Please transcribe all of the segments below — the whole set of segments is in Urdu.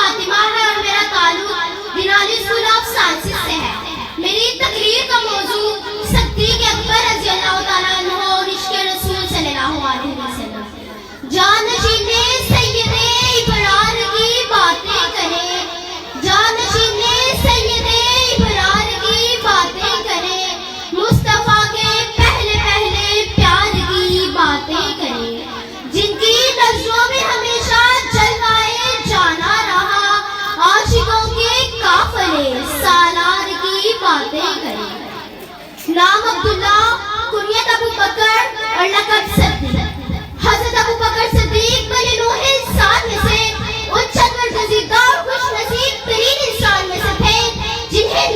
فاطمہ ہے اور میرا تعلق دینالی اسکول آف سائنسز سے ہے۔ میری تقریر کا موضوع صدیق اکبر رضی اللہ تعالیٰ عنہ اور عشق رسول صلی اللہ علیہ وسلم۔ جانشین سید ابرار کی باتیں کرے، جانشین سید ابرار کی باتیں کرے، مصطفیٰ کے پہلے پہلے پیار کی باتیں کرے، جن کی لفظوں میں ہمیشہ جلوائے جانا رہا، عاشقوں کے قافلے سالار کی باتیں کرے۔ نام عبداللہ، کنیت ابو بکر اور لقب صدیق۔ حضرت ابو بکر صدیق بنی نوح انسان میں سے ان چند برگزیدہ اور خوش نصیب ترین انسان میں سے تھے جنہیں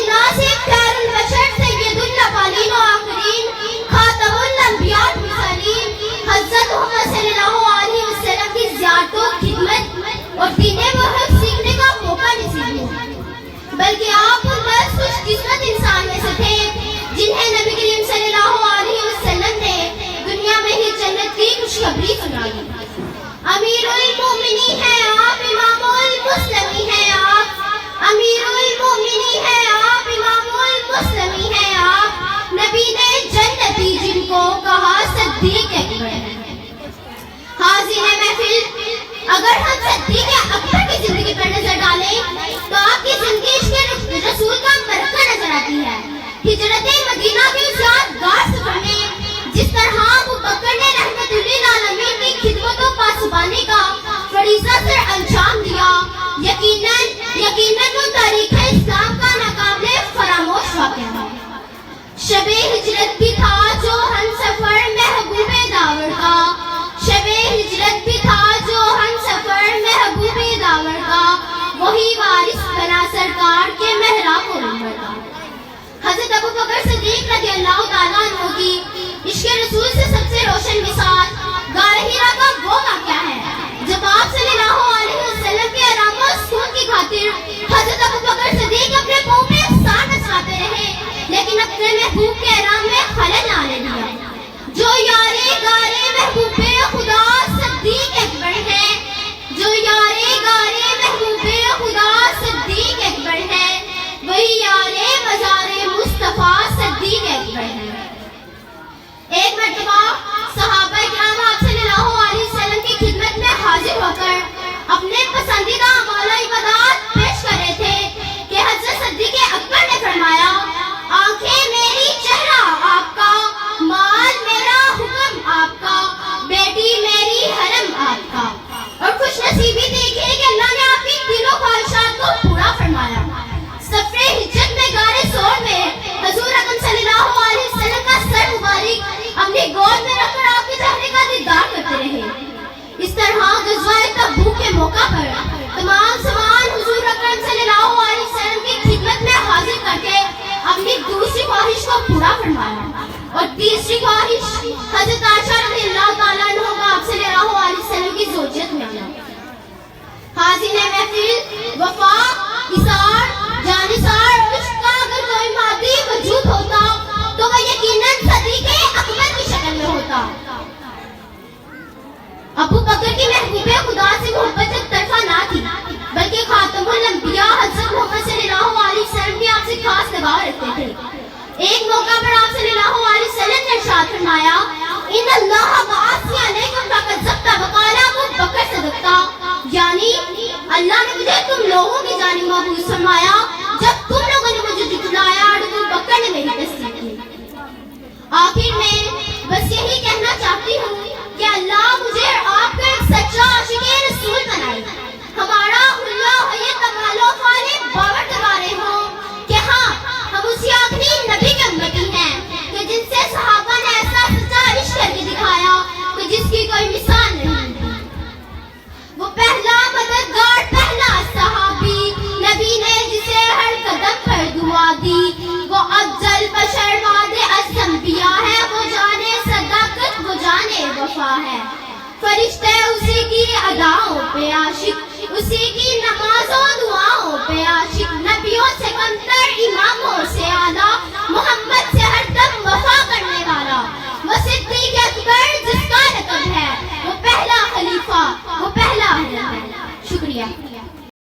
ناصر خیر البشر سید الاولین و آخرین خاتم الانبیاء والمرسلین حضرت محمد صلی اللہ علیہ وسلم کی زیارت و خدمت اور دین وحق سیکھنے کا موقع نصیب ہوا، بلکہ آپ ان بس خوش قسمت انسان میں سے تھے جنہیں نبی کریم صلی اللہ علیہ وسلم نے دنیا میں ہی جنت کی خوشخبری سنائی۔ امیر المومنین ہیں آپ، امام المسلمین ہیں آپ، امیر المومنین ہیں آپ، امام المسلمین ہیں آپ، نبی نے جنتی جن کو کہا صدیق اکبر ہے۔ حاضرین محفل، اگر ہم صدیق اکبر کی زندگی پر نظر ڈالیں تو آپ کی زندگی عشق رسول کا مرکہ نظر آتی ہے۔ ہجرت مدینہ کے اس یادگار سفر میں جس طرح ابو بکر نے رحمت للعالمین کی خدمت و پاسبانی کا فریضہ سر انجام دیا، یقیناً وہ تاریخ اسلام کا ناقابل فراموش واقعہ ہے۔ شب ہجرت بھی تھا جو ہم سفر محبوب داور کا، شب ہجرت بھی تھا جو ہم سفر محبوب داور کا، وہی وارث بنا سرکار کے محراب و منبر کا۔ حضرت ابو بکر صدیق رضی اللہ تعالیٰ عنہ کی عشق رسول سے سب سے روشن مثال غار حرا کا وہ واقعہ ہے جب آپ صلی اللہ علیہ وسلم کے آرام و سکون کی خاطر حضرت ابو بکر صدیق اپنے پاؤں میں سار نچاتے رہے، لیکن اپنے محبوب کے آرام میں خلل نہ آنے دیا۔ جو یارے گارے محبوب خدا صدیق اکبر ہے، جو یارے گارے محبوب خدا صدیق اکبر ہے، وہی یارے مزار مصطفیٰ صدیق اکبر ہے۔ ایک مرتبہ صحابہ کرام آپ صلی اللہ علیہ وسلم کی خدمت میں حاضر ہو کر اپنے پسندیدہ اعمال و عبادات پیش کر رہے تھے کہ حضرت صدیق اکبر نے فرمایا، آنکھیں میری چہرہ آپ کا، مال میرا حکم آپ کا، بیٹی میری حرم آپ کا، اور خوش نصیبی دیکھیے کہ اللہ نے آپ کی دلوں خواہشات کو پورا فرمایا۔ سفر ہجرت میں غار ثور میں حضور اکرم صلی اللہ علیہ وسلم کا سر مبارک اپنی گود میں رکھ کر آپ کے چہرے کا دیدار کرتے رہے۔ اس طرح غزوہ تبوک کے موقع پر تمام سامان حضور اکرم صلی اللہ علیہ وسلم کی خدمت میں حاضر کر کے اپنی دوسری خواہش کو پورا فرمایا، اور تیسری خواہش حضرت عائشہ رضی اللہ تعالیٰ عنہ کو آپ صلی اللہ علیہ وسلم کی زوجیت میں آنا۔ حاضرین محفل، وفا، اثار، جانثار عشق کا اگر کوئی مادی وجود ہوتا تو وہ یقیناً صدیق اکبر کی شکل میں ہوتا۔ ابو بکر کی محبوب خدا سے محبت ایک طرفہ نہ تھی، بلکہ خاتم الانبیاء حضرت محمد صلی اللہ علیہ وسلم بھی آپ سے خاص لگاؤ رکھتے تھے۔ ایک موقع پر آپ صلی اللہ علیہ وسلم نے ارشاد فرمایا، ان اللہ بعثنی علیکم فقد ذبت وقال ابو بکر صدقتا، یعنی اللہ نے مجھے تم لوگوں کی جانب مبعوث فرمایا جب تم لوگوں نے مجھے جھٹلایا اور ابو بکر نے میری تصدیق کی۔ آخر میں بس یہی کہنا چاہتی ہوں کہ اللہ مجھے آپ کو ایک سچا عاشق رسول بنائے، ہمارا حلیہ ہو یہ تکالف والے باور دوارے ہوں کہ ہاں ہم اسی آخری نبی کے امتی ہیں کہ جن سے صحابہ نے ایسا سچا عشق کر کے دکھایا کہ جس کی کوئی مثال نہیں۔ وہ پہلا مددگار، پہلا صحابی، نبی نے جسے ہر قدم پر دعا دی، وہ افضل بشر وعد از انبیاء ہے، وہ جانے صداقت، وہ جانے وفا ہے، فرشتے اسی کی اداؤں پہ عاشق، اسی کی نمازوں دعاؤں پہ عاشق، نبیوں سے کمتر، اماموں سے اعلیٰ، محمد سے ہر دم وفا کرنے والا، وہ صدیق اکبر جس کا لقب ہے، وہ پہلا خلیفہ، وہ پہلا اہل ہے۔ شکریہ۔ شکریہ.